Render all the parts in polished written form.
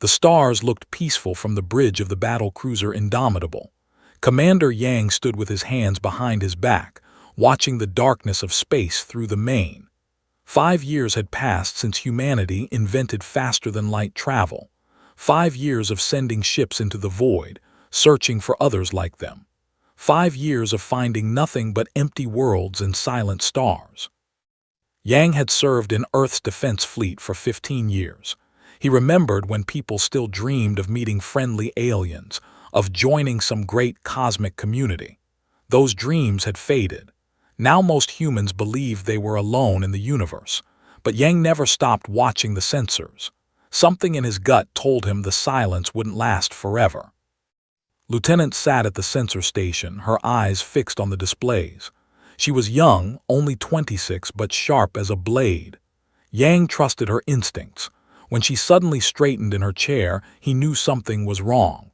The stars looked peaceful from the bridge of the battle cruiser Indomitable. Commander Yang stood with his hands behind his back, watching the darkness of space through the main. 5 years had passed since humanity invented faster-than-light travel. 5 years of sending ships into the void, searching for others like them. 5 years of finding nothing but empty worlds and silent stars. Yang had served in Earth's defense fleet for 15 years. He remembered when people still dreamed of meeting friendly aliens, of joining some great cosmic community. Those dreams had faded. Now most humans believed they were alone in the universe, but Yang never stopped watching the sensors. Something in his gut told him the silence wouldn't last forever. Lieutenant sat at the sensor station, her eyes fixed on the displays. She was young, only 26, but sharp as a blade. Yang trusted her instincts. When she suddenly straightened in her chair, he knew something was wrong.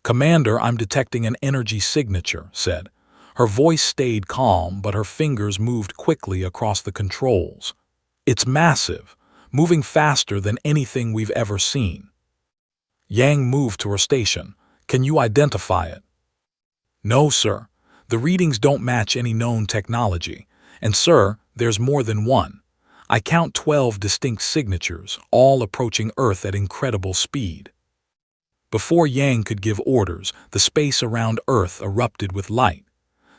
"Commander, I'm detecting an energy signature," said. Her voice stayed calm, but her fingers moved quickly across the controls. "It's massive, moving faster than anything we've ever seen." Yang moved to her station. "Can you identify it?" "No, sir. The readings don't match any known technology. And, sir, there's more than one. I count 12 distinct signatures, all approaching Earth at incredible speed." Before Yang could give orders, the space around Earth erupted with light.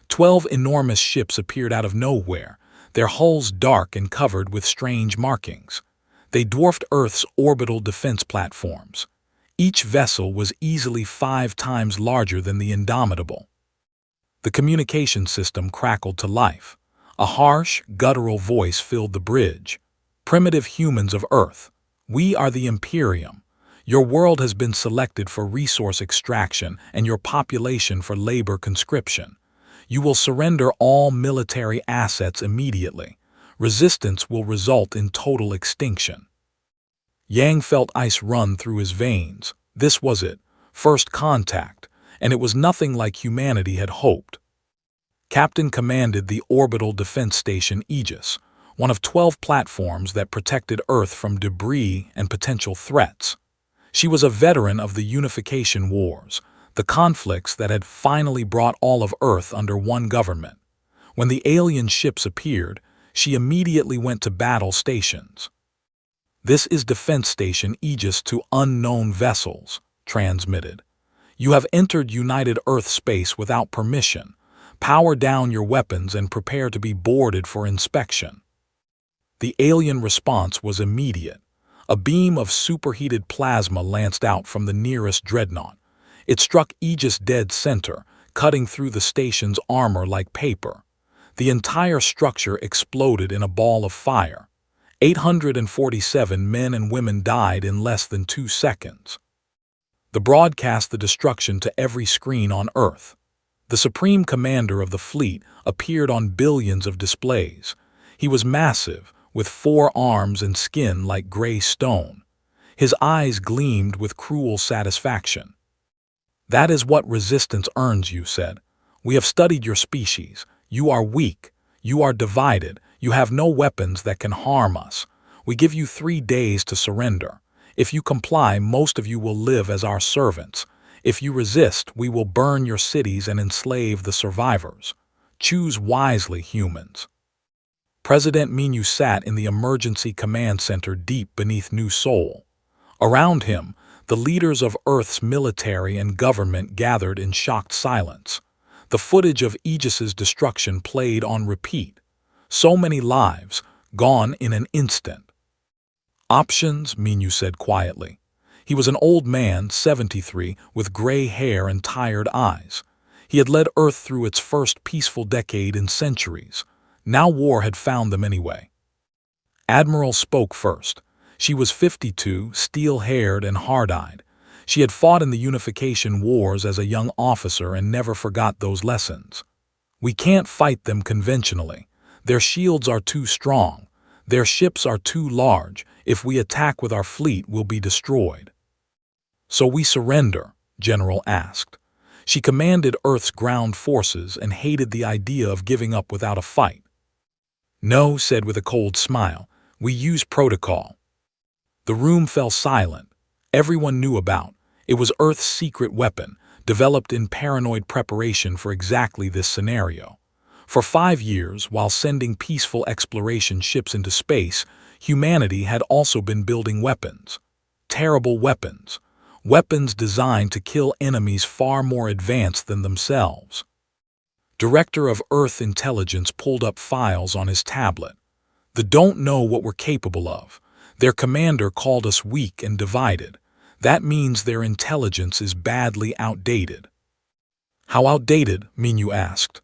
12 enormous ships appeared out of nowhere, their hulls dark and covered with strange markings. They dwarfed Earth's orbital defense platforms. Each vessel was easily 5 times larger than the Indomitable. The communication system crackled to life. A harsh, guttural voice filled the bridge. "Primitive humans of Earth, we are the Imperium. Your world has been selected for resource extraction and your population for labor conscription. You will surrender all military assets immediately. Resistance will result in total extinction." Yang felt ice run through his veins. This was it, first contact, and it was nothing like humanity had hoped. Captain commanded the Orbital Defense Station Aegis, one of 12 platforms that protected Earth from debris and potential threats. She was a veteran of the Unification Wars, the conflicts that had finally brought all of Earth under one government. When the alien ships appeared, she immediately went to battle stations. "This is Defense Station Aegis to unknown vessels," transmitted. "You have entered United Earth space without permission. Power down your weapons and prepare to be boarded for inspection." The alien response was immediate. A beam of superheated plasma lanced out from the nearest dreadnought. It struck Aegis' dead center, cutting through the station's armor like paper. The entire structure exploded in a ball of fire. 847 men and women died in less than 2 seconds. The broadcast the destruction to every screen on Earth. The supreme commander of the fleet appeared on billions of displays. He was massive, with 4 arms and skin like gray stone. His eyes gleamed with cruel satisfaction. "That is what resistance earns you," said. "We have studied your species. You are weak. You are divided. You have no weapons that can harm us. We give you 3 days to surrender. If you comply, most of you will live as our servants. If you resist, we will burn your cities and enslave the survivors. Choose wisely, humans." President Minu sat in the emergency command center deep beneath New Seoul. Around him, the leaders of Earth's military and government gathered in shocked silence. The footage of Aegis's destruction played on repeat. So many lives, gone in an instant. "Options," Minu said quietly. He was an old man, 73, with gray hair and tired eyes. He had led Earth through its first peaceful decade in centuries. Now war had found them anyway. Admiral spoke first. She was 52, steel-haired and hard-eyed. She had fought in the Unification Wars as a young officer and never forgot those lessons. "We can't fight them conventionally. Their shields are too strong. Their ships are too large. If we attack with our fleet, we'll be destroyed." "So we surrender?" General asked. She commanded Earth's ground forces and hated the idea of giving up without a fight. "No," said with a cold smile. "We use protocol." The room fell silent. everyone knew about. It was Earth's secret weapon, developed in paranoid preparation for exactly this scenario. For 5 years, while sending peaceful exploration ships into space, humanity had also been building weapons. Terrible weapons. Weapons designed to kill enemies far more advanced than themselves. Director of Earth Intelligence pulled up files on his tablet. They don't know what we're capable of. Their commander called us weak and divided. That means their intelligence is badly outdated. How outdated, Minyu asked.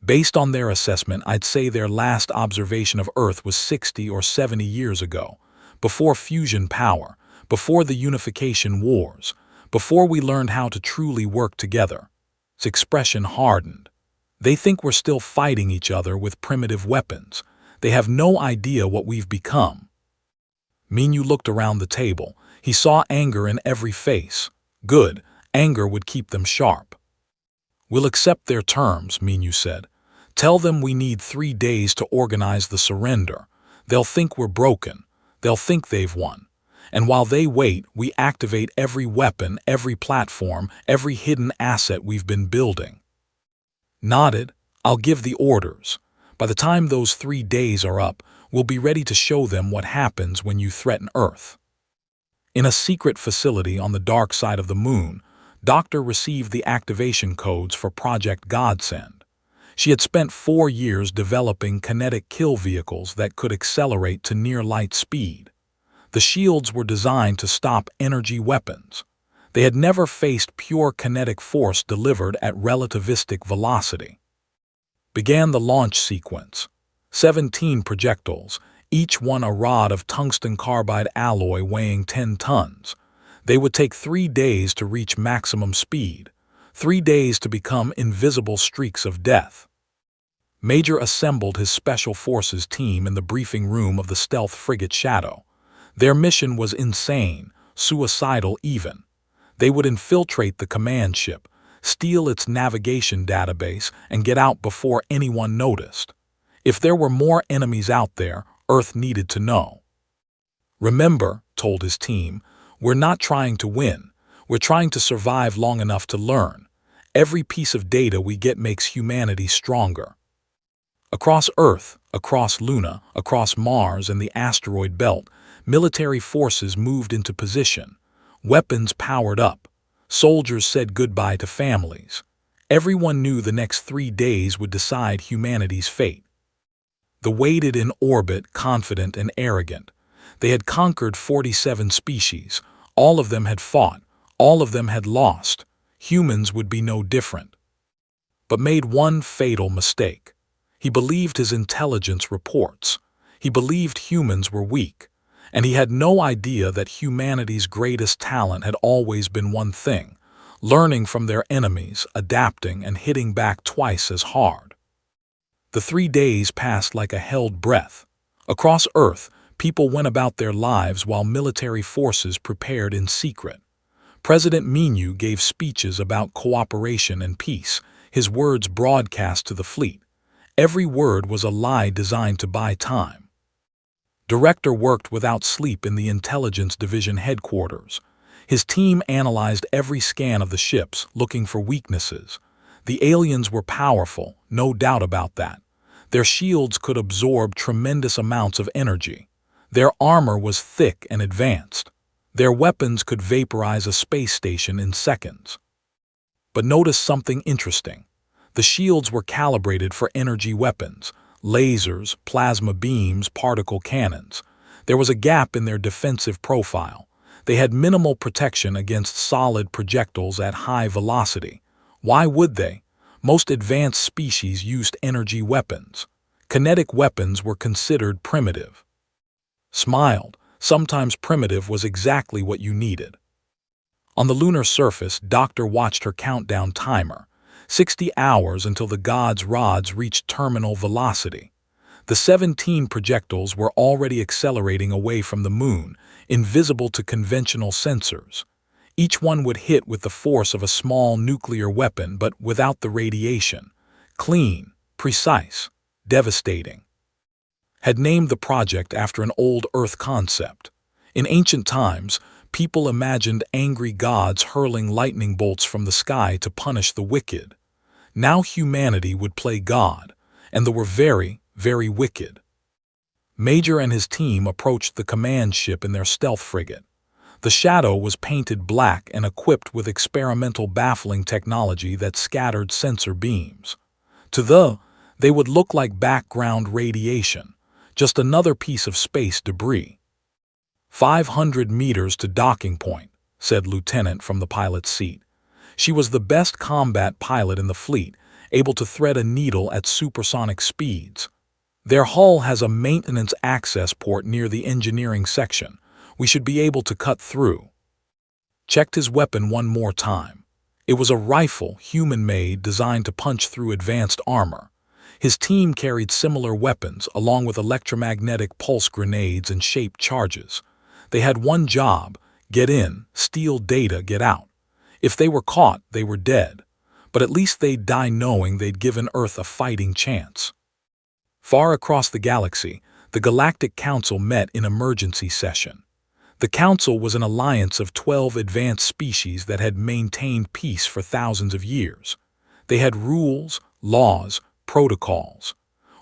Based on their assessment, I'd say their last observation of Earth was 60 or 70 years ago, before fusion power, before the unification wars, before we learned how to truly work together. His expression hardened. They think we're still fighting each other with primitive weapons. They have no idea what we've become. Minyu looked around the table. He saw anger in every face. Good, anger would keep them sharp. We'll accept their terms, Minyu said. Tell them we need 3 days to organize the surrender. They'll think we're broken. They'll think they've won. And while they wait, we activate every weapon, every platform, every hidden asset we've been building. Nodded. I'll give the orders. By the time those 3 days are up, we'll be ready to show them what happens when you threaten Earth. In a secret facility on the dark side of the moon, Doctor received the activation codes for Project Godsend. She had spent 4 years developing kinetic kill vehicles that could accelerate to near-light speed. The shields were designed to stop energy weapons. They had never faced pure kinetic force delivered at relativistic velocity. Began the launch sequence. 17 projectiles, each one a rod of tungsten carbide alloy weighing 10 tons. They would take 3 days to reach maximum speed, 3 days to become invisible streaks of death. Major assembled his Special Forces team in the briefing room of the stealth frigate Shadow. Their mission was insane, suicidal even. They would infiltrate the command ship, steal its navigation database, and get out before anyone noticed. If there were more enemies out there, Earth needed to know. Remember, told his team, we're not trying to win. We're trying to survive long enough to learn. Every piece of data we get makes humanity stronger. Across Earth, across Luna, across Mars and the asteroid belt, military forces moved into position. Weapons powered up. Soldiers said goodbye to families. Everyone knew the next 3 days would decide humanity's fate. They waited in orbit, confident and arrogant. They had conquered 47 species. All of them had fought. All of them had lost. Humans would be no different. But made one fatal mistake. He believed his intelligence reports. He believed humans were weak. And he had no idea that humanity's greatest talent had always been one thing: learning from their enemies, adapting, and hitting back twice as hard. The 3 days passed like a held breath. Across Earth, people went about their lives while military forces prepared in secret. President Minyu gave speeches about cooperation and peace, his words broadcast to the fleet. Every word was a lie designed to buy time. Director worked without sleep in the Intelligence Division headquarters. His team analyzed every scan of the ships, looking for weaknesses. The aliens were powerful, no doubt about that. Their shields could absorb tremendous amounts of energy. Their armor was thick and advanced. Their weapons could vaporize a space station in seconds. But notice something interesting. The shields were calibrated for energy weapons, lasers, plasma beams, particle cannons. There was a gap in their defensive profile. They had minimal protection against solid projectiles at high velocity. Why would they? Most advanced species used energy weapons. Kinetic weapons were considered primitive. Smiled. Sometimes primitive was exactly what you needed. On the lunar surface, Doctor watched her countdown timer. 60 hours until the god's rods reached terminal velocity. The 17 projectiles were already accelerating away from the moon, invisible to conventional sensors. Each one would hit with the force of a small nuclear weapon, but without the radiation. Clean, precise, devastating. Had named the project after an old Earth concept. In ancient times, People imagined angry gods hurling lightning bolts from the sky to punish the wicked. Now humanity would play God, and they were very, very wicked. Major and his team approached the command ship in their stealth frigate. The Shadow was painted black and equipped with experimental baffling technology that scattered sensor beams. They would look like background radiation, just another piece of space debris. 500 meters to docking point, said Lieutenant from the pilot's seat. She was the best combat pilot in the fleet, able to thread a needle at supersonic speeds. Their hull has a maintenance access port near the engineering section. We should be able to cut through. Checked his weapon one more time. It was a rifle, human-made, designed to punch through advanced armor. His team carried similar weapons, along with electromagnetic pulse grenades and shaped charges. They had one job: get in, steal data, get out. If they were caught, they were dead. But at least they'd die knowing they'd given Earth a fighting chance. Far across the galaxy, the Galactic Council met in emergency session. The Council was an alliance of 12 advanced species that had maintained peace for thousands of years. They had rules, laws, protocols.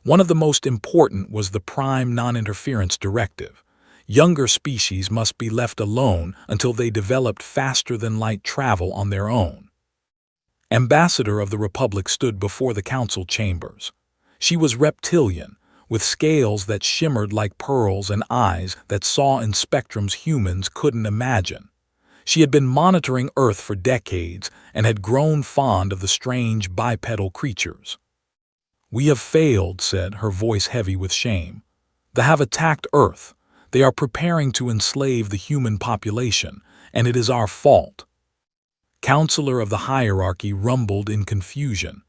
One of the most important was the Prime Non-Interference Directive. Younger species must be left alone until they developed faster-than-light travel on their own. Ambassador of the Republic stood before the council chambers. She was reptilian, with scales that shimmered like pearls and eyes that saw in spectrums humans couldn't imagine. She had been monitoring Earth for decades and had grown fond of the strange bipedal creatures. "We have failed," said, her voice heavy with shame. "They have attacked Earth. They are preparing to enslave the human population, and it is our fault." Counselor of the hierarchy rumbled in confusion.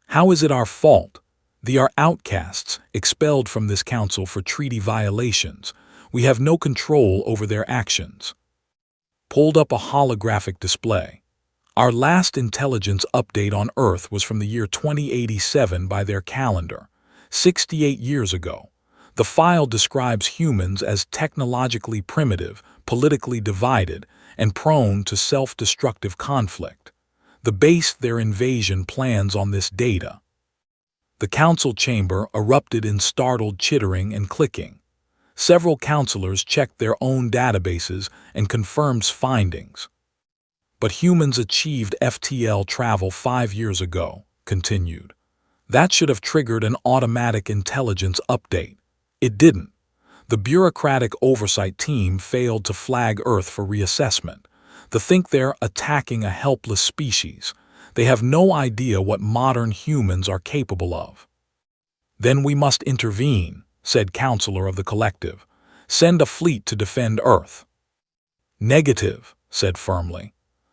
"How is it our fault? They are outcasts, expelled from this council for treaty violations. We have no control over their actions." Pulled up a holographic display. "Our last intelligence update on Earth was from the year 2087 by their calendar, 68 years ago. The file describes humans as technologically primitive, politically divided, and prone to self-destructive conflict. They based their invasion plans on this data." The council chamber erupted in startled chittering and clicking. Several counselors checked their own databases and confirmed findings. "But humans achieved FTL travel 5 years ago," continued. "That should have triggered an automatic intelligence update. It didn't. The bureaucratic oversight team failed to flag Earth for reassessment. They think they're attacking a helpless species. They have no idea what modern humans are capable of." "Then we must intervene," said Counselor of the Collective. "Send a fleet to defend Earth." "Negative," said firmly.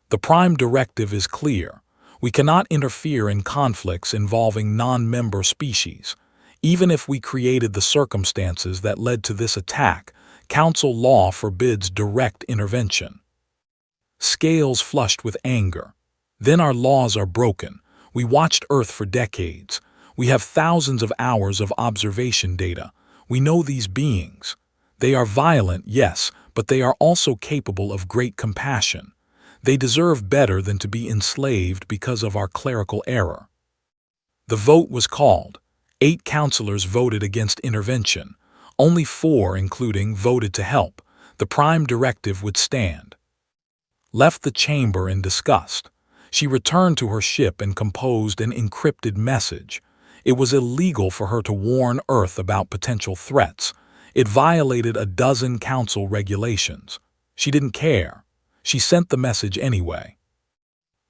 "The Prime Directive is clear. We cannot interfere in conflicts involving non-member species. Even if we created the circumstances that led to this attack, Council law forbids direct intervention." Scales flushed with anger. "Then our laws are broken. We watched Earth for decades. We have thousands of hours of observation data. We know these beings. They are violent, yes, but they are also capable of great compassion. They deserve better than to be enslaved because of our clerical error." The vote was called. 8 counselors voted against intervention. Only 4, including, voted to help. The Prime Directive would stand. Left the chamber in disgust. She returned to her ship and composed an encrypted message. It was illegal for her to warn Earth about potential threats. It violated a dozen council regulations. She didn't care. She sent the message anyway.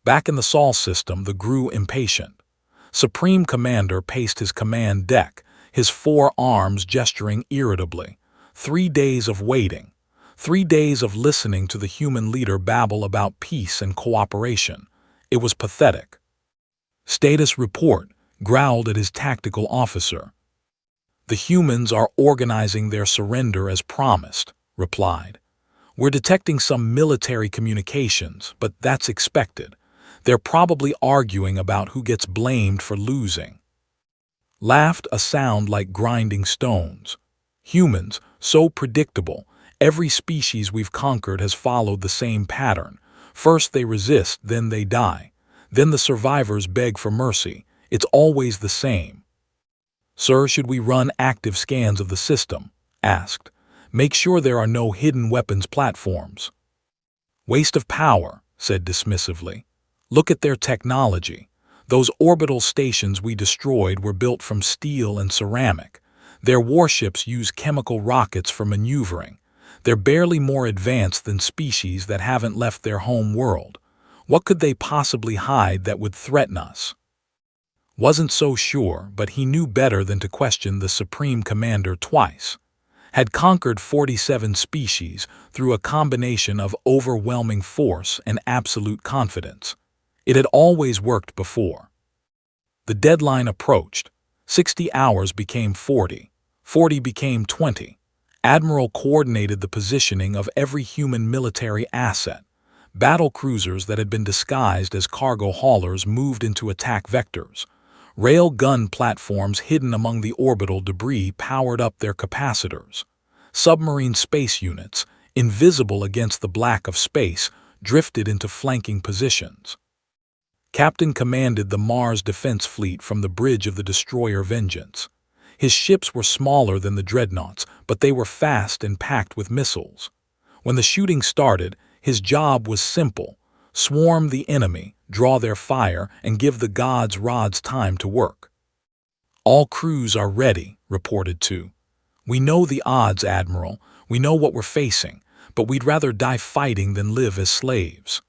Back in the Sol system, they grew impatient. Supreme Commander paced his command deck, his 4 arms gesturing irritably. 3 days of waiting. 3 days of listening to the human leader babble about peace and cooperation. It was pathetic. "Status report," growled at his tactical officer. "The humans are organizing their surrender as promised," replied. "We're detecting some military communications, but that's expected. They're probably arguing about who gets blamed for losing." Laughed, a sound like grinding stones. "Humans, so predictable. Every species we've conquered has followed the same pattern. First they resist, then they die. Then the survivors beg for mercy. It's always the same. Sir, should we run active scans of the system? Asked. Make sure there are no hidden weapons platforms. Waste of power, said dismissively. Look at their technology. Those orbital stations we destroyed were built from steel and ceramic. Their warships use chemical rockets for maneuvering. They're barely more advanced than species that haven't left their home world. What could they possibly hide that would threaten us? Wasn't so sure, but he knew better than to question the Supreme Commander twice. Had conquered 47 species through a combination of overwhelming force and absolute confidence. It had always worked before. The deadline approached. 60 hours became 40. 40 became 20. Admiral coordinated the positioning of every human military asset. Battle cruisers that had been disguised as cargo haulers moved into attack vectors. Rail gun platforms hidden among the orbital debris powered up their capacitors. Submarine space units, invisible against the black of space, drifted into flanking positions. Captain commanded the Mars Defense Fleet from the bridge of the destroyer Vengeance. His ships were smaller than the dreadnoughts, but they were fast and packed with missiles. When the shooting started, his job was simple: swarm the enemy, draw their fire, and give the gods' rods time to work. All crews are ready, reported two. We know the odds, Admiral. We know what we're facing, but we'd rather die fighting than live as slaves.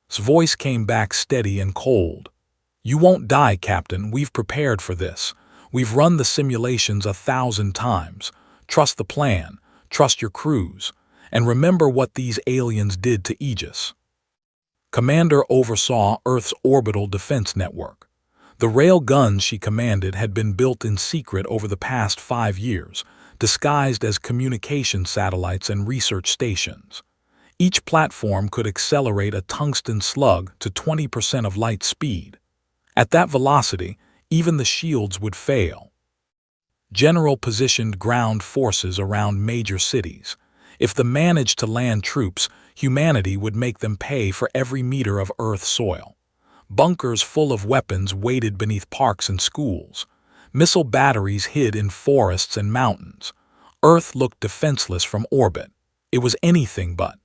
His voice came back steady and cold. You won't die, Captain. We've prepared for this. We've run the simulations 1,000 times. Trust the plan. Trust your crews. And remember what these aliens did to Aegis. Commander oversaw Earth's orbital defense network. The rail guns she commanded had been built in secret over the past 5 years, disguised as communication satellites and research stations. Each platform could accelerate a tungsten slug to 20% of light speed. At that velocity, even the shields would fail. General positioned ground forces around major cities. If they managed to land troops, humanity would make them pay for every meter of Earth soil. Bunkers full of weapons waited beneath parks and schools. Missile batteries hid in forests and mountains. Earth looked defenseless from orbit. It was anything but.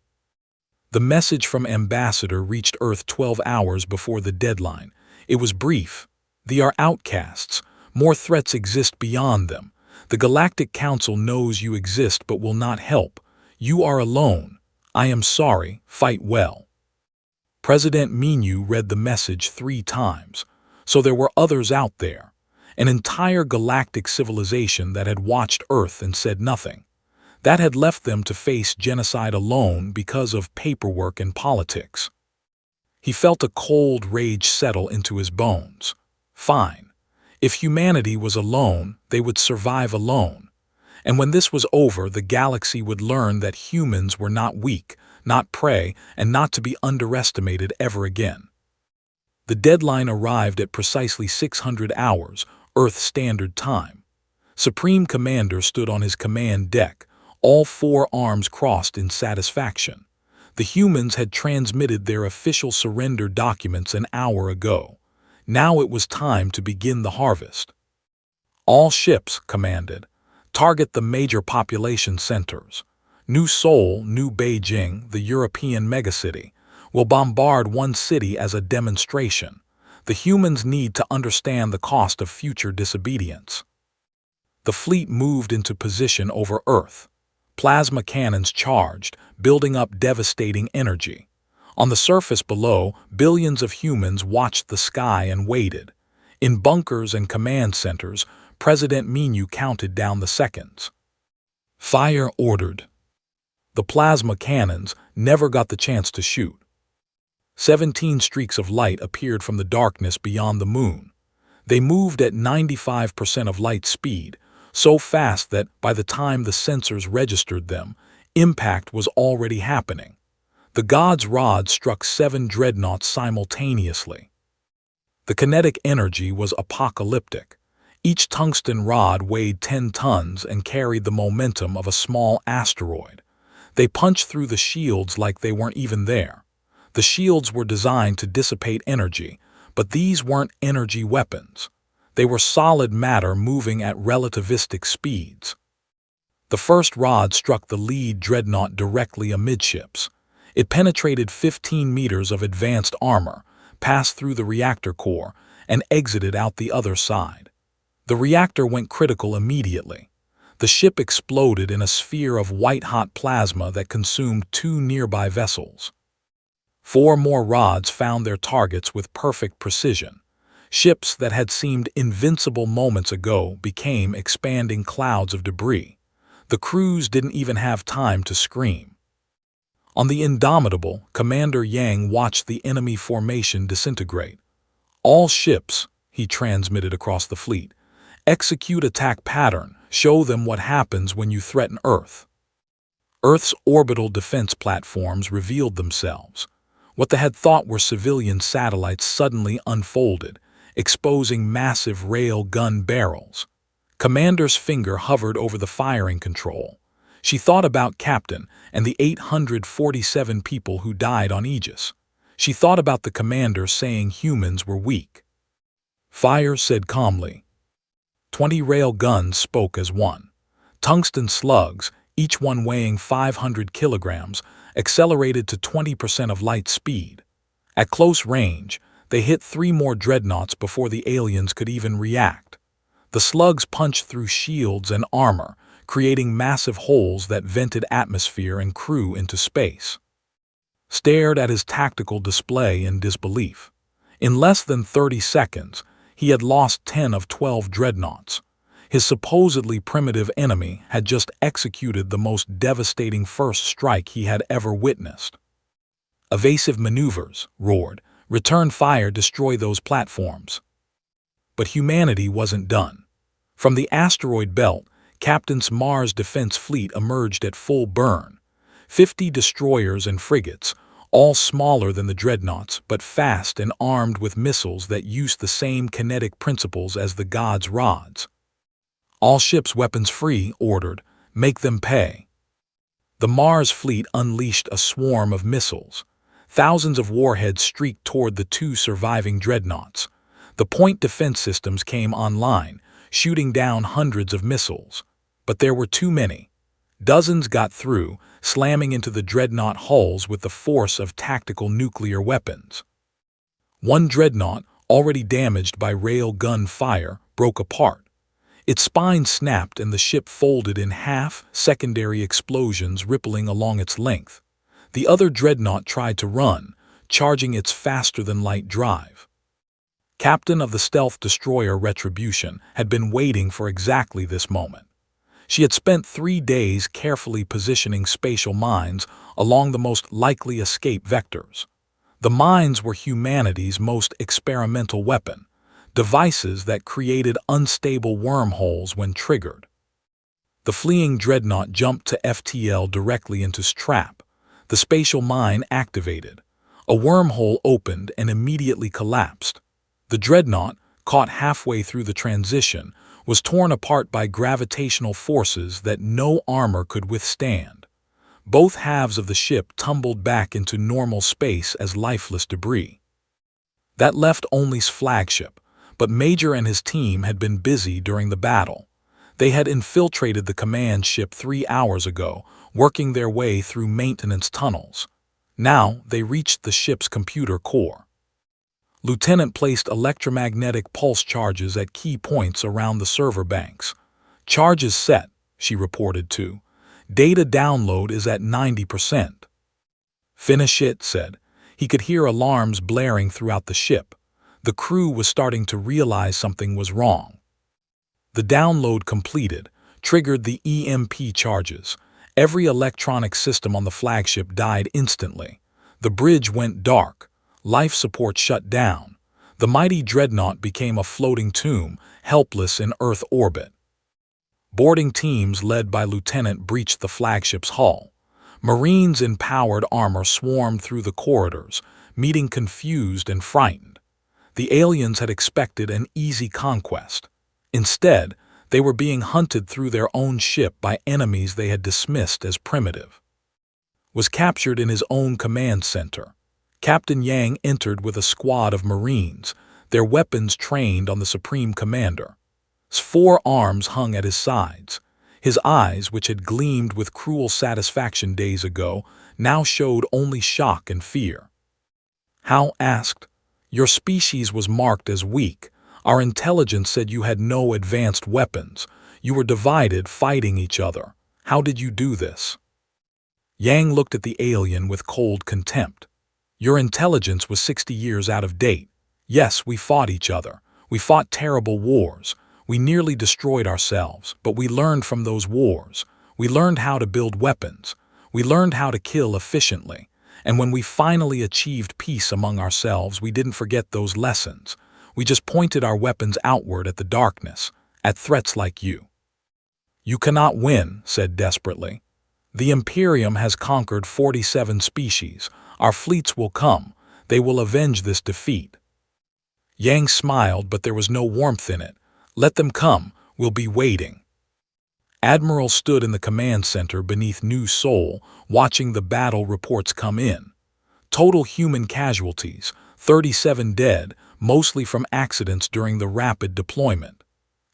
The message from Ambassador reached Earth 12 hours before the deadline. It was brief. They are outcasts. More threats exist beyond them. The Galactic Council knows you exist but will not help. You are alone. I am sorry. Fight well. President Minu read the message 3 times. So there were others out there. An entire galactic civilization that had watched Earth and said nothing. That had left them to face genocide alone because of paperwork and politics. He felt a cold rage settle into his bones. Fine. If humanity was alone, they would survive alone. And when this was over, the galaxy would learn that humans were not weak, not prey, and not to be underestimated ever again. The deadline arrived at precisely 600 hours, Earth Standard Time. Supreme Commander stood on his command deck, all 4 arms crossed in satisfaction. The humans had transmitted their official surrender documents an hour ago. Now it was time to begin the harvest. All ships, commanded, target the major population centers. New Seoul, New Beijing, the European megacity, will bombard one city as a demonstration. The humans need to understand the cost of future disobedience. The fleet moved into position over Earth. Plasma cannons charged, building up devastating energy. On the surface below, billions of humans watched the sky and waited. In bunkers and command centers, President Minu counted down the seconds. Fire ordered. The plasma cannons never got the chance to shoot. 17 streaks of light appeared from the darkness beyond the moon. They moved at 95% of light speed, so fast that by the time the sensors registered them, impact was already happening. The god's rod struck 7 dreadnoughts simultaneously. The kinetic energy was apocalyptic. Each tungsten rod weighed 10 tons and carried the momentum of a small asteroid. They punched through the shields like they weren't even there. The shields were designed to dissipate energy, but these weren't energy weapons. They were solid matter moving at relativistic speeds. The first rod struck the lead dreadnought directly amidships. It penetrated 15 meters of advanced armor, passed through the reactor core, and exited out the other side. The reactor went critical immediately. The ship exploded in a sphere of white-hot plasma that consumed 2 nearby vessels. 4 more rods found their targets with perfect precision. Ships that had seemed invincible moments ago became expanding clouds of debris. The crews didn't even have time to scream. On the Indomitable, Commander Yang watched the enemy formation disintegrate. "All ships," he transmitted across the fleet, "execute attack pattern. Show them what happens when you threaten Earth." Earth's orbital defense platforms revealed themselves. What they had thought were civilian satellites suddenly unfolded, exposing massive rail gun barrels. Commander's finger hovered over the firing control. She thought about Captain and the 847 people who died on Aegis. She thought about the commander saying humans were weak. "Fire," said calmly. 20 rail guns spoke as one. Tungsten slugs, each one weighing 500 kilograms, accelerated to 20% of light speed. At close range, they hit 3 more dreadnoughts before the aliens could even react. The slugs punched through shields and armor, creating massive holes that vented atmosphere and crew into space. Stared at his tactical display in disbelief. In less than 30 seconds, he had lost 10 of 12 dreadnoughts. His supposedly primitive enemy had just executed the most devastating first strike he had ever witnessed. "Evasive maneuvers," roared. "Return fire, destroy those platforms." But humanity wasn't done. From the asteroid belt, Captain's Mars Defense Fleet emerged at full burn. 50 destroyers and frigates, all smaller than the dreadnoughts but fast and armed with missiles that used the same kinetic principles as the gods' rods. "All ships weapons free," ordered. "Make them pay." The Mars fleet unleashed a swarm of missiles. Thousands of warheads streaked toward the 2 surviving dreadnoughts. The point defense systems came online, shooting down hundreds of missiles. But there were too many. Dozens got through, slamming into the dreadnought hulls with the force of tactical nuclear weapons. One dreadnought, already damaged by rail gun fire, broke apart. Its spine snapped and the ship folded in half, secondary explosions rippling along its length. The other dreadnought tried to run, charging its faster-than-light drive. Captain of the stealth destroyer Retribution had been waiting for exactly this moment. She had spent 3 days carefully positioning spatial mines along the most likely escape vectors. The mines were humanity's most experimental weapon, devices that created unstable wormholes when triggered. The fleeing dreadnought jumped to FTL directly into its trap. The spatial mine activated. A wormhole opened and immediately collapsed. The dreadnought, caught halfway through the transition, was torn apart by gravitational forces that no armor could withstand. Both halves of the ship tumbled back into normal space as lifeless debris. That left only its flagship, but Major and his team had been busy during the battle. They had infiltrated the command ship 3 hours ago, working their way through maintenance tunnels. Now they reached the ship's computer core. Lieutenant placed electromagnetic pulse charges at key points around the server banks. "Charges set," she reported to. "Data download is at 90%. "Finish it," said. He could hear alarms blaring throughout the ship. The crew was starting to realize something was wrong. The download completed, triggered the EMP charges. Every electronic system on the flagship died instantly. The bridge went dark. Life support shut down. The mighty dreadnought became a floating tomb, helpless in Earth orbit. Boarding teams led by Lieutenant breached the flagship's hull. Marines in powered armor swarmed through the corridors, meeting confused and frightened. The aliens had expected an easy conquest. Instead, they were being hunted through their own ship by enemies they had dismissed as primitive. was captured in his own command center. Captain Yang entered with a squad of Marines, their weapons trained on the Supreme Commander. His 4 arms hung at his sides. His eyes, which had gleamed with cruel satisfaction days ago, now showed only shock and fear. Hao asked, "Your species was marked as weak. Our intelligence said you had no advanced weapons. You were divided, fighting each other. How did you do this?" Yang looked at the alien with cold contempt. "Your intelligence was 60 years out of date. Yes, we fought each other. We fought terrible wars. We nearly destroyed ourselves, but we learned from those wars. We learned how to build weapons. We learned how to kill efficiently. And when we finally achieved peace among ourselves, we didn't forget those lessons. We just pointed our weapons outward at the darkness, at threats like you." "You cannot win," said desperately. "The Imperium has conquered 47 species. Our fleets will come. They will avenge this defeat." Yang smiled, but there was no warmth in it. "Let them come. We'll be waiting." Admiral stood in the command center beneath New Seoul, watching the battle reports come in. Total human casualties, 37 dead, mostly from accidents during the rapid deployment.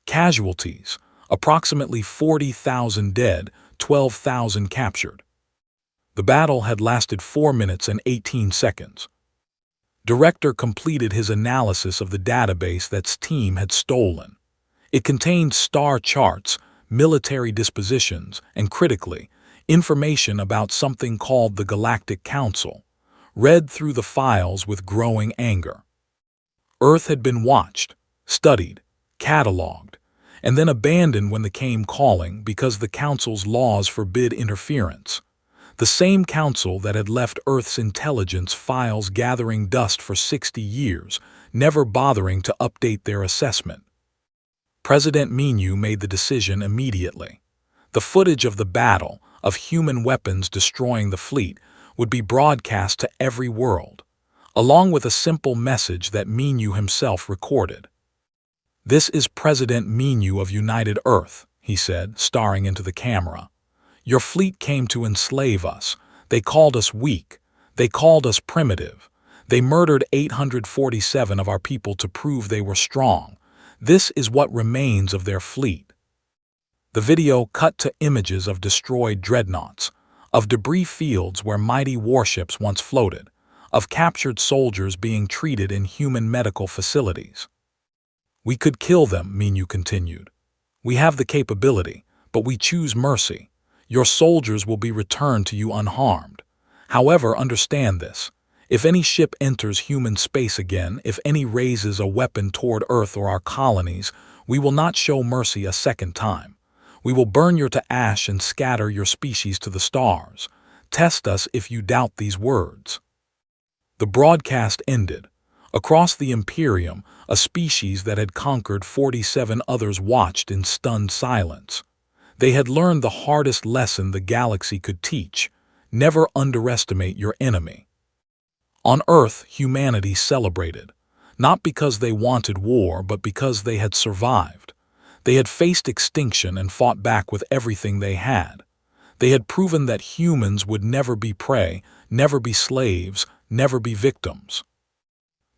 Casualties, approximately 40,000 dead, 12,000 captured. The battle had lasted 4 minutes and 18 seconds. Director completed his analysis of the database that team had stolen. It contained star charts, military dispositions, and critically, information about something called the Galactic Council, read through the files with growing anger. Earth had been watched, studied, catalogued, and then abandoned when the came calling because the Council's laws forbid interference. The same Council that had left Earth's intelligence files gathering dust for 60 years, never bothering to update their assessment. President Minyu made the decision immediately. The footage of the battle, of human weapons destroying the fleet, would be broadcast to every world, along with a simple message that Minyu himself recorded. "This is President Minyu of United Earth," he said, staring into the camera. "Your fleet came to enslave us. They called us weak. They called us primitive. They murdered 847 of our people to prove they were strong. This is what remains of their fleet." The video cut to images of destroyed dreadnoughts, of debris fields where mighty warships once floated, of captured soldiers being treated in human medical facilities. "We could kill them," Minyu continued. "We have the capability, but we choose mercy. Your soldiers will be returned to you unharmed. However, understand this. If any ship enters human space again, if any raises a weapon toward Earth or our colonies, we will not show mercy a second time. We will burn you to ash and scatter your species to the stars. Test us if you doubt these words." The broadcast ended. Across the Imperium, a species that had conquered 47 others watched in stunned silence. They had learned the hardest lesson the galaxy could teach: never underestimate your enemy. On Earth, humanity celebrated, not because they wanted war, but because they had survived. They had faced extinction and fought back with everything they had. They had proven that humans would never be prey, never be slaves, never be victims.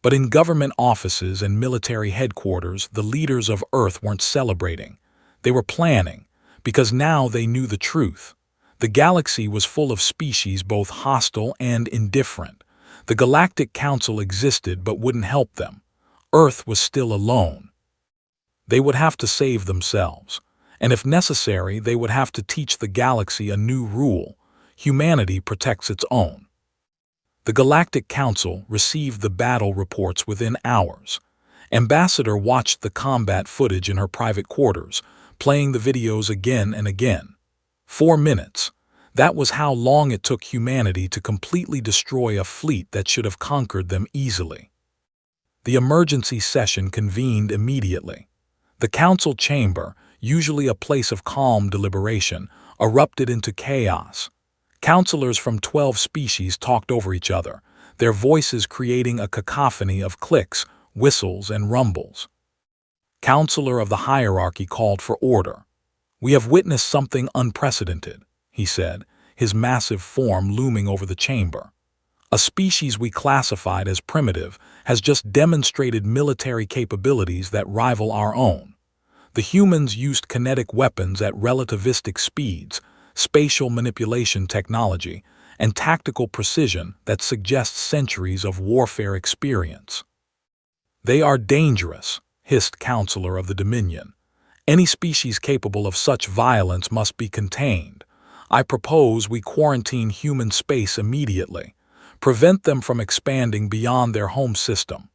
But in government offices and military headquarters, the leaders of Earth weren't celebrating. They were planning, because now they knew the truth. The galaxy was full of species both hostile and indifferent. The Galactic Council existed but wouldn't help them. Earth was still alone. They would have to save themselves, and if necessary, they would have to teach the galaxy a new rule: humanity protects its own. The Galactic Council received the battle reports within hours. Ambassador watched the combat footage in her private quarters, playing the videos again and again. 4 minutes. That was how long it took humanity to completely destroy a fleet that should have conquered them easily. The emergency session convened immediately. The council chamber, usually a place of calm deliberation, erupted into chaos. Counselors from 12 species talked over each other, their voices creating a cacophony of clicks, whistles, and rumbles. Counselor of the hierarchy called for order. "We have witnessed something unprecedented," he said, his massive form looming over the chamber. A species we classified as primitive has just demonstrated military capabilities that rival our own. The humans used kinetic weapons at relativistic speeds, spatial manipulation technology, and tactical precision that suggests centuries of warfare experience. "They are dangerous," hissed Counselor of the Dominion. "Any species capable of such violence must be contained. I propose we quarantine human space immediately, prevent them from expanding beyond their home system."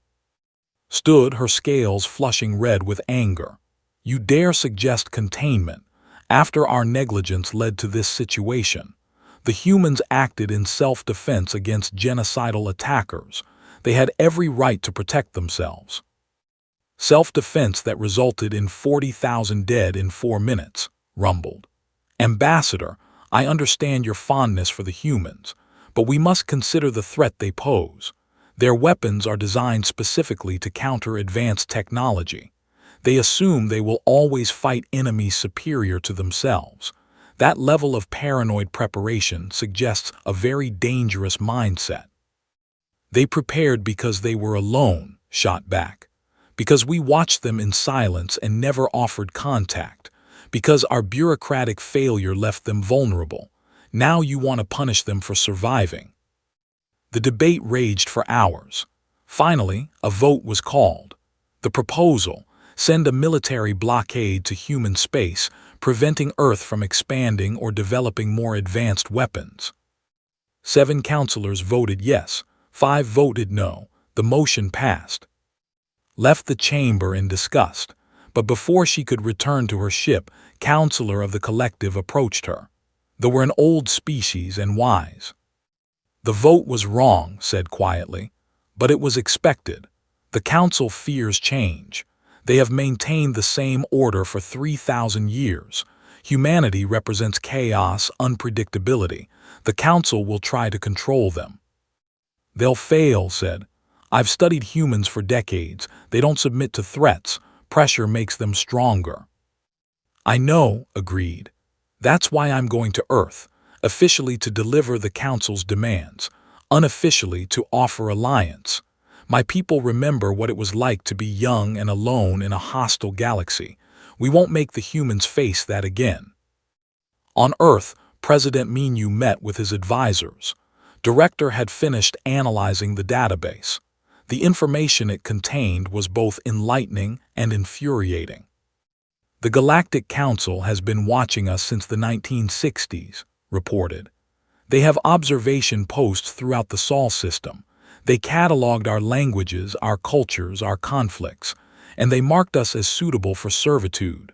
Stood, her scales flushing red with anger. "You dare suggest containment after our negligence led to this situation? The humans acted in self-defense against genocidal attackers. They had every right to protect themselves." "Self-defense that resulted in 40,000 dead in 4 minutes, rumbled. "Ambassador, I understand your fondness for the humans, but we must consider the threat they pose. Their weapons are designed specifically to counter advanced technology. They assume they will always fight enemies superior to themselves. That level of paranoid preparation suggests a very dangerous mindset." "They prepared because they were alone," shot back. "Because we watched them in silence and never offered contact. Because our bureaucratic failure left them vulnerable. Now you want to punish them for surviving." The debate raged for hours. Finally, a vote was called. The proposal: send a military blockade to human space, preventing Earth from expanding or developing more advanced weapons. 7 counselors voted yes, 5 voted no. The motion passed. Left the chamber in disgust, but before she could return to her ship, Counselor of the Collective approached her. They were an old species and wise. "The vote was wrong," said quietly, "but it was expected. The Council fears change. They have maintained the same order for 3,000 years. Humanity represents chaos, unpredictability. The Council will try to control them." "They'll fail," said. "I've studied humans for decades. They don't submit to threats. Pressure makes them stronger." "I know," agreed. "That's why I'm going to Earth, officially to deliver the Council's demands, unofficially to offer alliance. My people remember what it was like to be young and alone in a hostile galaxy. We won't make the humans face that again." On Earth, President Minu met with his advisors. Director had finished analyzing the database. The information it contained was both enlightening and infuriating. "The Galactic Council has been watching us since the 1960s, reported. "They have observation posts throughout the Sol system. They cataloged our languages, our cultures, our conflicts, and they marked us as suitable for servitude."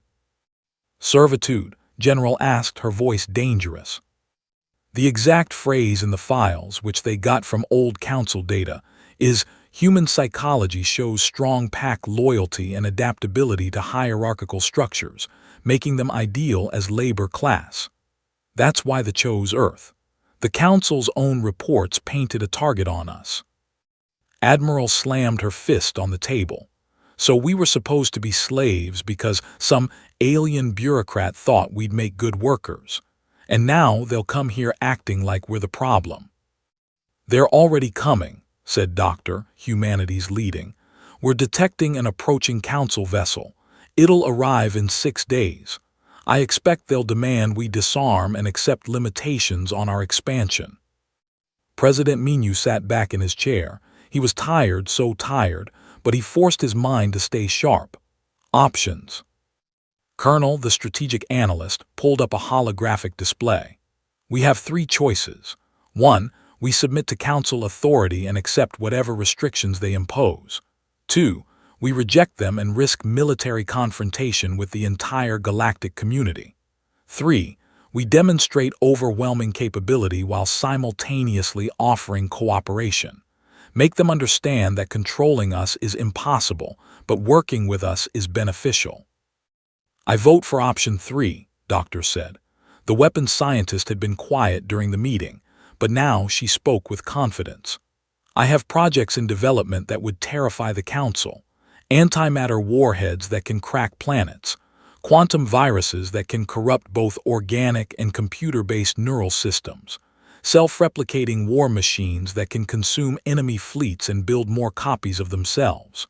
"Servitude?" General asked, her voice dangerous. "The exact phrase in the files, which they got from old Council data, is human psychology shows strong pack loyalty and adaptability to hierarchical structures, making them ideal as labor class. That's why they chose Earth. The Council's own reports painted a target on us." Admiral slammed her fist on the table. "So we were supposed to be slaves because some alien bureaucrat thought we'd make good workers. And now they'll come here acting like we're the problem." "They're already coming," said Dr. Humanity's leading. "We're detecting an approaching Council vessel. It'll arrive in 6 days. I expect they'll demand we disarm and accept limitations on our expansion." President Minu sat back in his chair. He was tired, so tired, but he forced his mind to stay sharp. "Options." Colonel, the strategic analyst, pulled up a holographic display. "We have 3 choices. 1. We submit to Council authority and accept whatever restrictions they impose. 2. We reject them and risk military confrontation with the entire galactic community. 3. We demonstrate overwhelming capability while simultaneously offering cooperation. Make them understand that controlling us is impossible, but working with us is beneficial." "I vote for option 3, Doctor said. The weapons scientist had been quiet during the meeting, but now she spoke with confidence. "I have projects in development that would terrify the Council. Antimatter warheads that can crack planets, quantum viruses that can corrupt both organic and computer-based neural systems, self-replicating war machines that can consume enemy fleets and build more copies of themselves.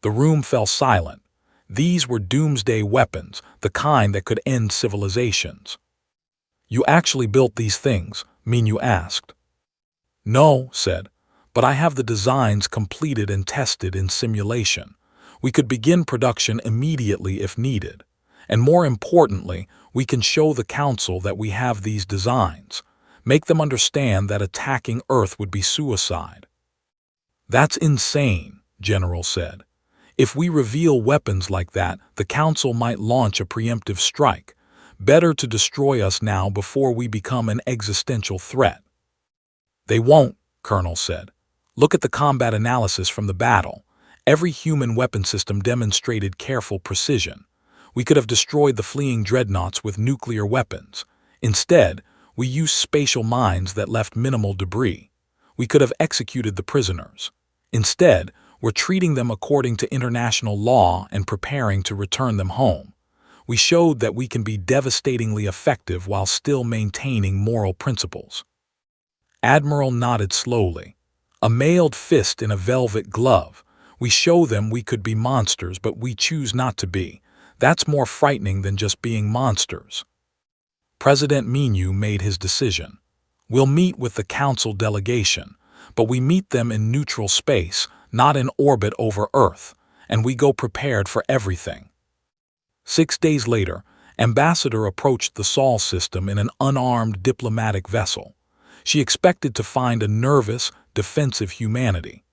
The room fell silent. These were doomsday weapons, the kind that could end civilizations. "You actually built these things?" Minyu asked. "No," said, "but I have the designs completed and tested in simulation. We could begin production immediately if needed. And more importantly, we can show the Council that we have these designs. Make them understand that attacking Earth would be suicide." "That's insane," General said. "If we reveal weapons like that, the Council might launch a preemptive strike. Better to destroy us now before we become an existential threat." "They won't," Colonel said. "Look at the combat analysis from the battle. Every human weapon system demonstrated careful precision. We could have destroyed the fleeing dreadnoughts with nuclear weapons. Instead, we used spatial mines that left minimal debris. We could have executed the prisoners. Instead, we're treating them according to international law and preparing to return them home. We showed that we can be devastatingly effective while still maintaining moral principles." Admiral nodded slowly. "A mailed fist in a velvet glove. We show them we could be monsters, but we choose not to be. That's more frightening than just being monsters." President Minyu made his decision. "We'll meet with the Council delegation, but we meet them in neutral space, not in orbit over Earth, and we go prepared for everything." 6 days later, Ambassador approached the Sol system in an unarmed diplomatic vessel. She expected to find a nervous, defensive humanity.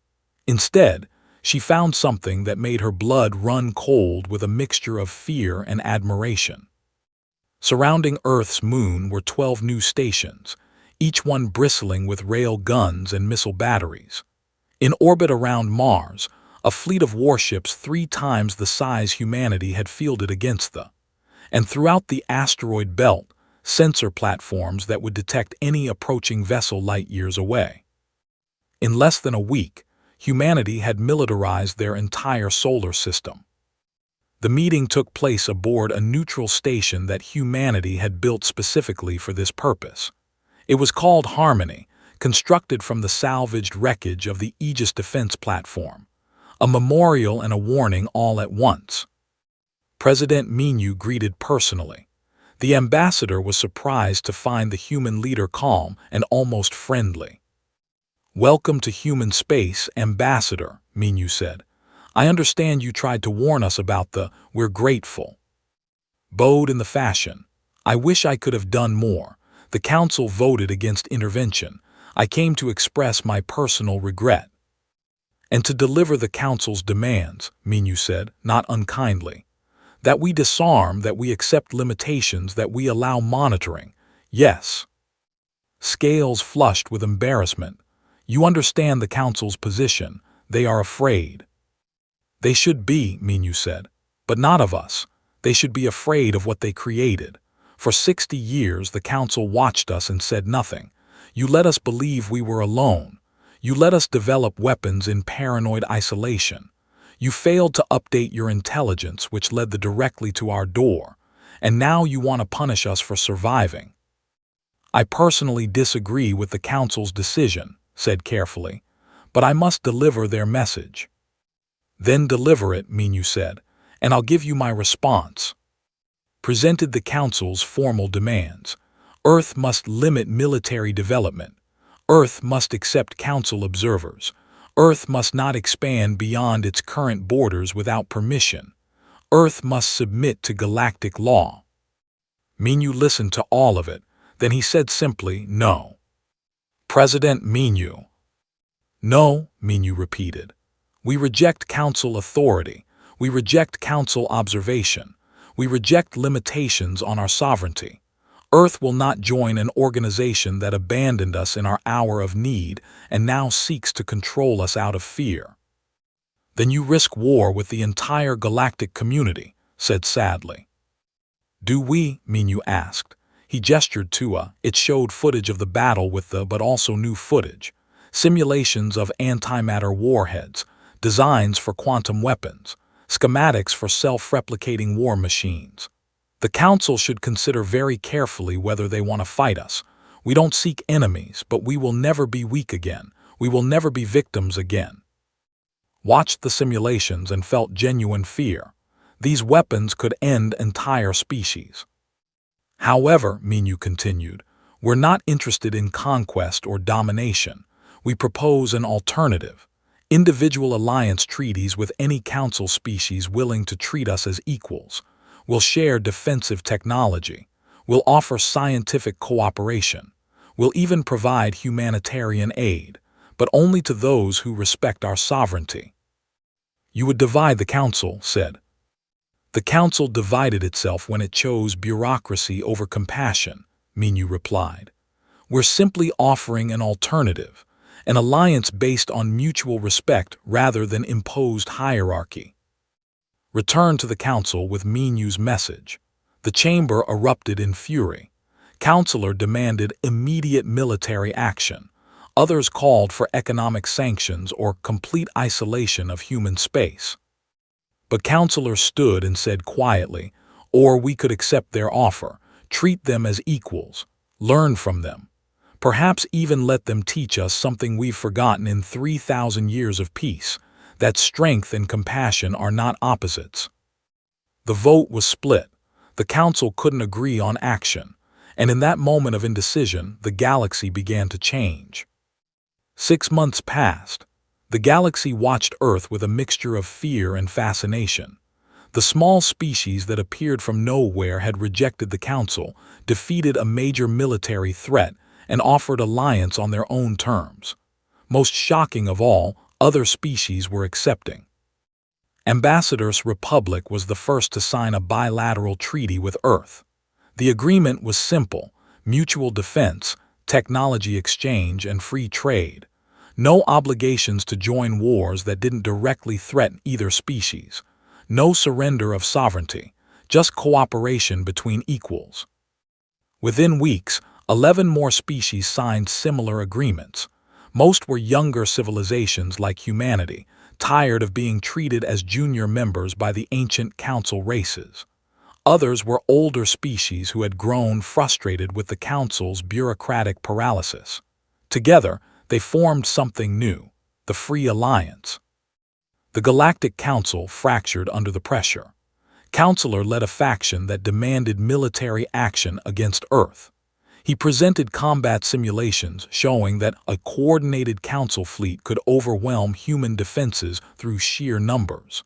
Instead, she found something that made her blood run cold with a mixture of fear and admiration. Surrounding Earth's moon were 12 new stations, each one bristling with rail guns and missile batteries. In orbit around Mars, a fleet of warships 3 times the size humanity had fielded against them. And throughout the asteroid belt, sensor platforms that would detect any approaching vessel light years away. In less than a week, humanity had militarized their entire solar system. The meeting took place aboard a neutral station that humanity had built specifically for this purpose. It was called Harmony, constructed from the salvaged wreckage of the Aegis defense platform. A memorial and a warning all at once. President Minyu greeted personally. The ambassador was surprised to find the human leader calm and almost friendly. "Welcome to human space, Ambassador," Minyu said. "I understand you tried to warn us about we're grateful." Bowed in the fashion. "I wish I could have done more. The Council voted against intervention. I came to express my personal regret." "And to deliver the Council's demands," Minyu said, not unkindly. "That we disarm, that we accept limitations, that we allow monitoring. Yes." Scales flushed with embarrassment. "You understand the Council's position. They are afraid." "They should be," Minyu said, "but not of us. They should be afraid of what they created. For 60 years the Council watched us and said nothing. You let us believe we were alone. You let us develop weapons in paranoid isolation. You failed to update your intelligence, which led directly to our door. And now you want to punish us for surviving." "I personally disagree with the Council's decision," said carefully, "but I must deliver their message." "Then deliver it," Minyu said, "and I'll give you my response." Presented the Council's formal demands. Earth must limit military development. Earth must accept Council observers. Earth must not expand beyond its current borders without permission. Earth must submit to galactic law. Minyu listened to all of it, then he said simply, "No." "President Minyu." "No," Minyu repeated. "We reject Council authority. We reject Council observation. We reject limitations on our sovereignty. Earth will not join an organization that abandoned us in our hour of need and now seeks to control us out of fear." "Then you risk war with the entire galactic community," said sadly. "Do we?" Minyu asked. He gestured to it showed footage of the battle with but also new footage. Simulations of antimatter warheads, designs for quantum weapons, schematics for self-replicating war machines. The Council should consider very carefully whether they want to fight us. We don't seek enemies, but we will never be weak again. We will never be victims again. Watched the simulations and felt genuine fear. These weapons could end entire species. However, Minu continued, we're not interested in conquest or domination. We propose an alternative. Individual alliance treaties with any Council species willing to treat us as equals. We'll share defensive technology. We'll offer scientific cooperation. We'll even provide humanitarian aid, but only to those who respect our sovereignty. You would divide the Council, said. The Council divided itself when it chose bureaucracy over compassion, Minu replied. We're simply offering an alternative, an alliance based on mutual respect rather than imposed hierarchy. Returned to the Council with Minu's message. The chamber erupted in fury. Councilor demanded immediate military action. Others called for economic sanctions or complete isolation of human space. But Councilor stood and said quietly, or we could accept their offer, treat them as equals, learn from them, perhaps even let them teach us something we've forgotten in 3,000 years of peace, that strength and compassion are not opposites. The vote was split. The Council couldn't agree on action, and in that moment of indecision, the galaxy began to change. 6 months passed. The galaxy watched Earth with a mixture of fear and fascination. The small species that appeared from nowhere had rejected the Council, defeated a major military threat, and offered alliance on their own terms. Most shocking of all, other species were accepting. Ambassador's Republic was the first to sign a bilateral treaty with Earth. The agreement was simple: mutual defense, technology exchange, and free trade. No obligations to join wars that didn't directly threaten either species. No surrender of sovereignty, just cooperation between equals. Within weeks, 11 more species signed similar agreements. Most were younger civilizations like humanity, tired of being treated as junior members by the ancient Council races. Others were older species who had grown frustrated with the Council's bureaucratic paralysis. Together, they formed something new, the Free Alliance. The Galactic Council fractured under the pressure. Councilor led a faction that demanded military action against Earth. He presented combat simulations showing that a coordinated Council fleet could overwhelm human defenses through sheer numbers.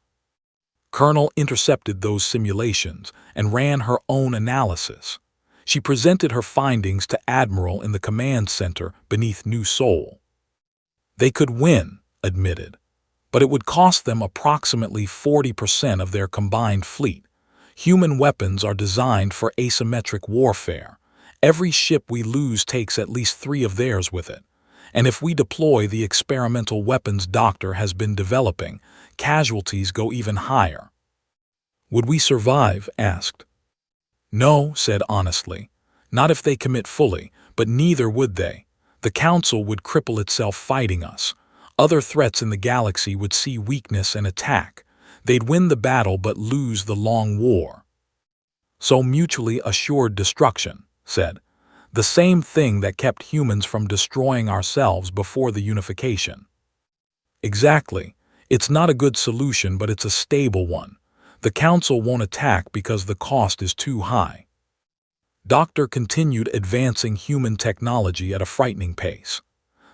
Colonel intercepted those simulations and ran her own analysis. She presented her findings to Admiral in the command center beneath New Sol. They could win, admitted, but it would cost them approximately 40% of their combined fleet. Human weapons are designed for asymmetric warfare. Every ship we lose takes at least 3 of theirs with it. And if we deploy the experimental weapons Doctor has been developing, casualties go even higher. Would we survive? Asked. No, said honestly. Not if they commit fully, but neither would they. The Council would cripple itself fighting us. Other threats in the galaxy would see weakness and attack. They'd win the battle but lose the long war. So mutually assured destruction, said. The same thing that kept humans from destroying ourselves before the unification. Exactly. It's not a good solution, but it's a stable one. The Council won't attack because the cost is too high. Doctor continued advancing human technology at a frightening pace.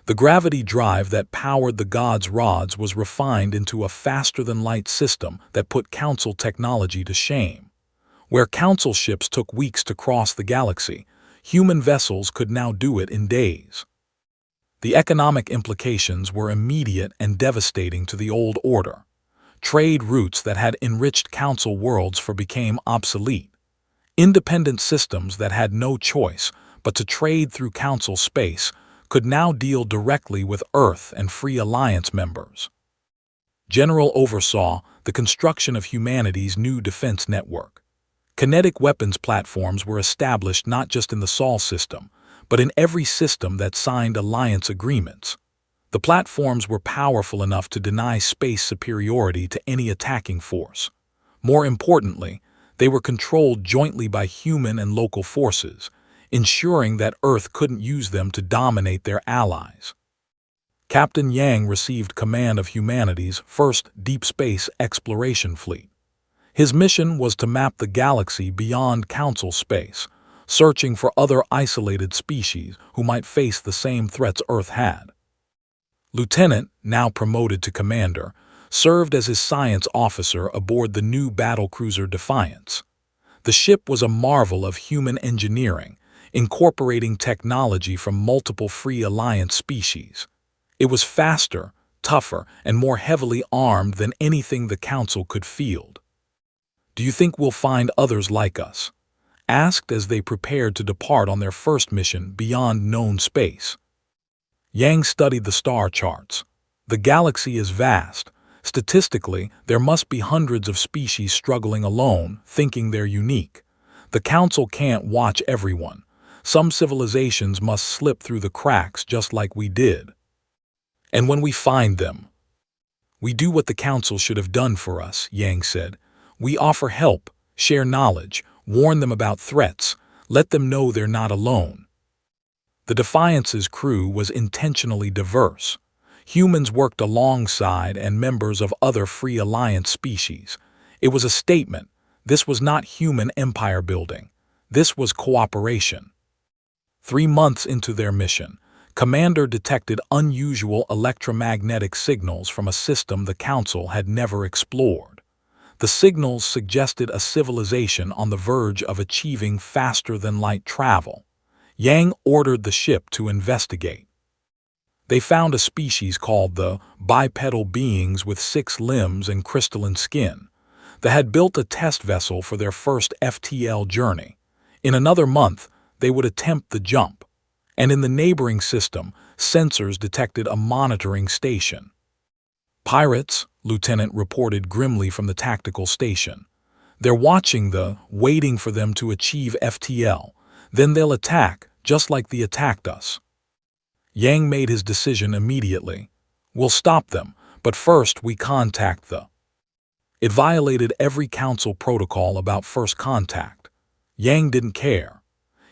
The gravity drive that powered the gods' rods was refined into a faster-than-light system that put Council technology to shame. Where Council ships took weeks to cross the galaxy, human vessels could now do it in days. The economic implications were immediate and devastating to the old order. Trade routes that had enriched Council worlds became obsolete. Independent systems that had no choice but to trade through Council space could now deal directly with Earth and Free Alliance members. General oversaw the construction of humanity's new defense network. Kinetic weapons platforms were established not just in the Sol system, but in every system that signed alliance agreements. The platforms were powerful enough to deny space superiority to any attacking force. More importantly, they were controlled jointly by human and local forces, ensuring that Earth couldn't use them to dominate their allies. Captain Yang received command of humanity's first deep space exploration fleet. His mission was to map the galaxy beyond Council space, searching for other isolated species who might face the same threats Earth had. Lieutenant, now promoted to commander, served as his science officer aboard the new battlecruiser Defiance. The ship was a marvel of human engineering, incorporating technology from multiple Free Alliance species. It was faster, tougher, and more heavily armed than anything the Council could field. "Do you think we'll find others like us?" asked as they prepared to depart on their first mission beyond known space. Yang studied the star charts. The galaxy is vast. Statistically, there must be hundreds of species struggling alone, thinking they're unique. The Council can't watch everyone. Some civilizations must slip through the cracks just like we did. "And when we find them, we do what the Council should have done for us," Yang said. "We offer help, share knowledge, warn them about threats, let them know they're not alone." The Defiance's crew was intentionally diverse. Humans worked alongside and members of other Free Alliance species. It was a statement. This was not human empire building. This was cooperation. 3 months into their mission, Commander detected unusual electromagnetic signals from a system the Council had never explored. The signals suggested a civilization on the verge of achieving faster-than-light travel. Yang ordered the ship to investigate. They found a species called the bipedal beings with 6 limbs and crystalline skin. They had built a test vessel for their first FTL journey. In another month, they would attempt the jump. And in the neighboring system, sensors detected a monitoring station. "Pirates," Lieutenant reported grimly from the tactical station. "They're watching waiting for them to achieve FTL. Then they'll attack, just like they attacked us." Yang made his decision immediately. "We'll stop them, but first we contact the..." It violated every Council protocol about first contact. Yang didn't care.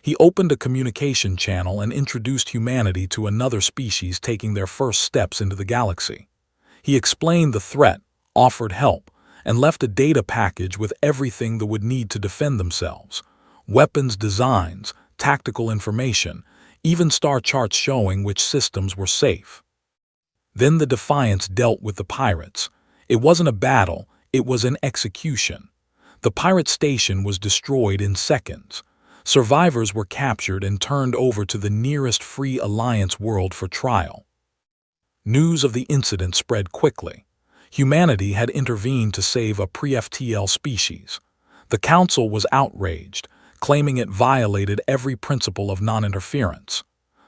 He opened a communication channel and introduced humanity to another species taking their first steps into the galaxy. He explained the threat, offered help, and left a data package with everything they would need to defend themselves: weapons designs, tactical information, even star charts showing which systems were safe. Then the Defiance dealt with the pirates. It wasn't a battle, it was an execution. The pirate station was destroyed in seconds. Survivors were captured and turned over to the nearest Free Alliance world for trial. News of the incident spread quickly. Humanity had intervened to save a pre-FTL species. The Council was outraged, claiming it violated every principle of non-interference.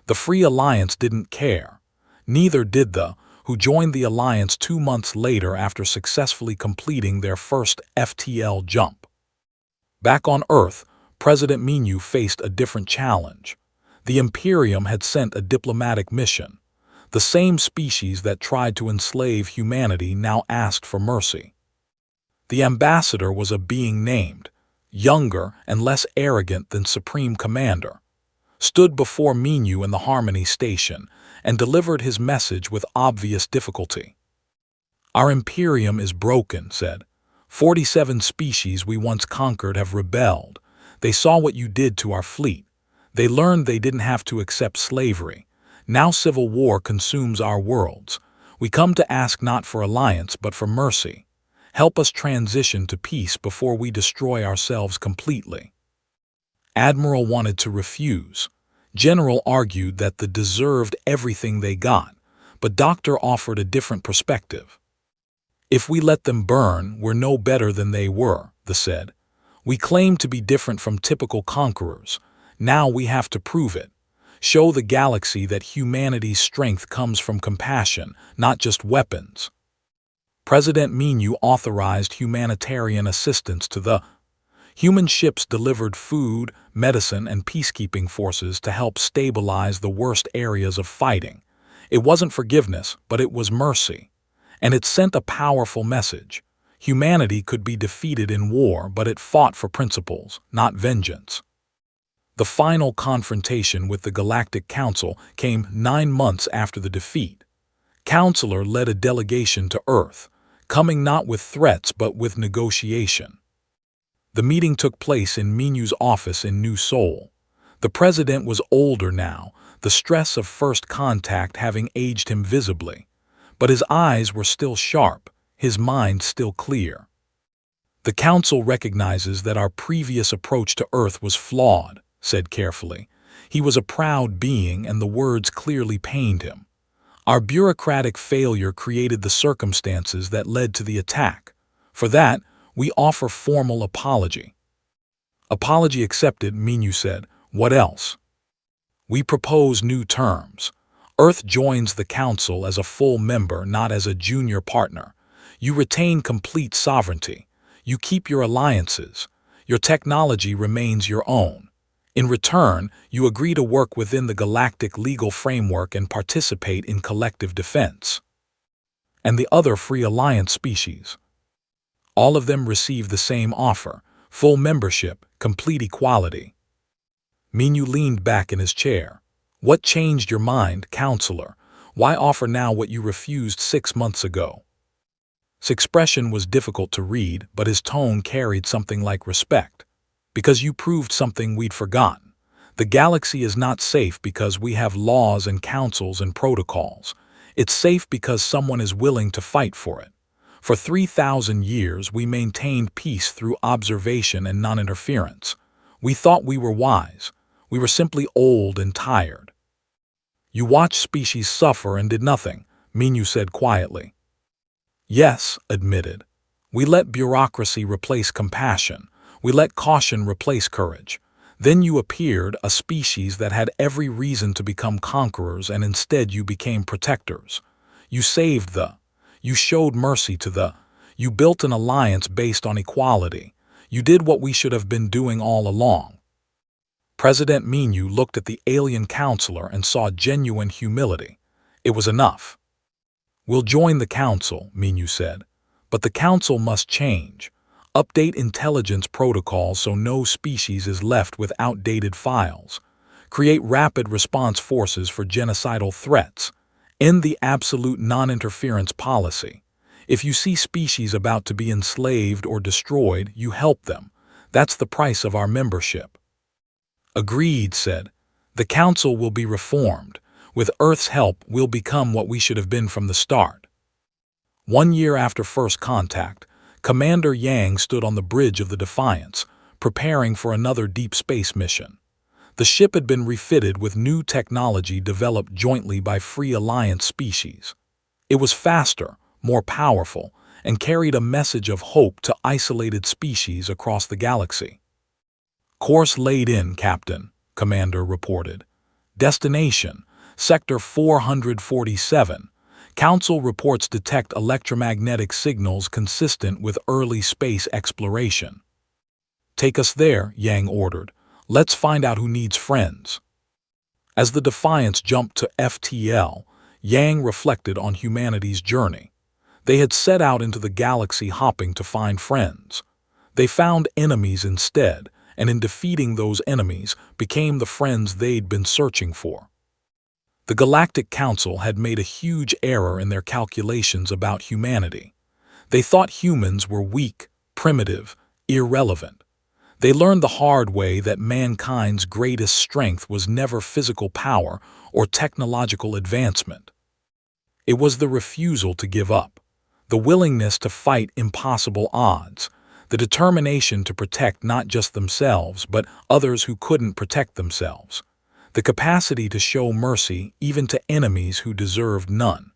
The Free Alliance didn't care. Neither did the who joined the Alliance 2 months later after successfully completing their first FTL jump. Back on Earth, President Minyu faced a different challenge. The Imperium had sent a diplomatic mission. The same species that tried to enslave humanity now asked for mercy. The ambassador was a being named, younger and less arrogant than Supreme Commander, stood before Minyu in the Harmony Station and delivered his message with obvious difficulty. "Our Imperium is broken," said. 47 species we once conquered have rebelled. They saw what you did to our fleet. They learned they didn't have to accept slavery. Now civil war consumes our worlds. We come to ask not for alliance but for mercy. Help us transition to peace before we destroy ourselves completely." Admiral wanted to refuse. General argued that they deserved everything they got, but Doctor offered a different perspective. "If we let them burn, we're no better than they were," they said. "We claim to be different from typical conquerors. Now we have to prove it. Show the galaxy that humanity's strength comes from compassion, not just weapons." President Minyu authorized humanitarian assistance to the human ships delivered food, medicine, and peacekeeping forces to help stabilize the worst areas of fighting. It wasn't forgiveness, but it was mercy. And it sent a powerful message. Humanity could be defeated in war, but it fought for principles, not vengeance. The final confrontation with the Galactic Council came 9 months after the defeat. Counselor led a delegation to Earth, coming not with threats but with negotiation. The meeting took place in Minu's office in New Seoul. The president was older now, the stress of first contact having aged him visibly. But his eyes were still sharp, his mind still clear. "The Council recognizes that our previous approach to Earth was flawed," said carefully. He was a proud being, and the words clearly pained him. "Our bureaucratic failure created the circumstances that led to the attack. For that, we offer formal apology." "Apology accepted," Minu said. "What else?" "We propose new terms. Earth joins the Council as a full member, not as a junior partner. You retain complete sovereignty. You keep your alliances. Your technology remains your own. In return, you agree to work within the galactic legal framework and participate in collective defense." "And the other free alliance species?" "All of them receive the same offer: full membership, complete equality." Minu leaned back in his chair. "What changed your mind, Counselor? Why offer now what you refused 6 months ago?" His expression was difficult to read, but his tone carried something like respect. "Because you proved something we'd forgotten. The galaxy is not safe because we have laws and councils and protocols. It's safe because someone is willing to fight for it. For 3,000 years, we maintained peace through observation and non-interference. We thought we were wise. We were simply old and tired." "You watched species suffer and did nothing," Minu said quietly. "Yes," admitted. "We let bureaucracy replace compassion. We let caution replace courage. Then you appeared, a species that had every reason to become conquerors, and instead you became protectors. You saved you showed mercy to you built an alliance based on equality. You did what we should have been doing all along." President Minu looked at the alien counselor and saw genuine humility. It was enough. "We'll join the council," Minu said. "But the council must change. Update intelligence protocols so no species is left with outdated files. Create rapid response forces for genocidal threats. End the absolute non-interference policy. If you see species about to be enslaved or destroyed, you help them. That's the price of our membership." "Agreed," said. "The council will be reformed. With Earth's help, we'll become what we should have been from the start." 1 year after first contact, Commander Yang stood on the bridge of the Defiance, preparing for another deep space mission. The ship had been refitted with new technology developed jointly by Free Alliance species. It was faster, more powerful, and carried a message of hope to isolated species across the galaxy. "Course laid in, Captain," Commander reported. "Destination: Sector 447. Council reports detect electromagnetic signals consistent with early space exploration." "Take us there," Yang ordered. "Let's find out who needs friends." As the Defiance jumped to FTL, Yang reflected on humanity's journey. They had set out into the galaxy hopping to find friends. They found enemies instead, and in defeating those enemies, became the friends they'd been searching for. The Galactic Council had made a huge error in their calculations about humanity. They thought humans were weak, primitive, irrelevant. They learned the hard way that mankind's greatest strength was never physical power or technological advancement. It was the refusal to give up, the willingness to fight impossible odds, the determination to protect not just themselves but others who couldn't protect themselves, the capacity to show mercy even to enemies who deserved none.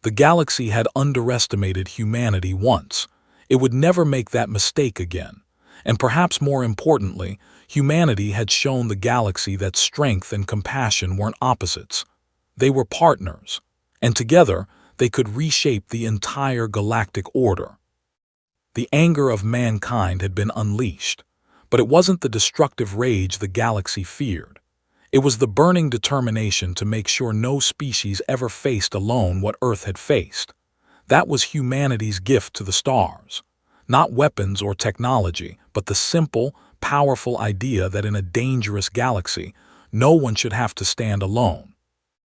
The galaxy had underestimated humanity once. It would never make that mistake again. And perhaps more importantly, humanity had shown the galaxy that strength and compassion weren't opposites. They were partners, and together they could reshape the entire galactic order. The anger of mankind had been unleashed, but it wasn't the destructive rage the galaxy feared. It was the burning determination to make sure no species ever faced alone what Earth had faced. That was humanity's gift to the stars. Not weapons or technology, but the simple, powerful idea that in a dangerous galaxy, no one should have to stand alone.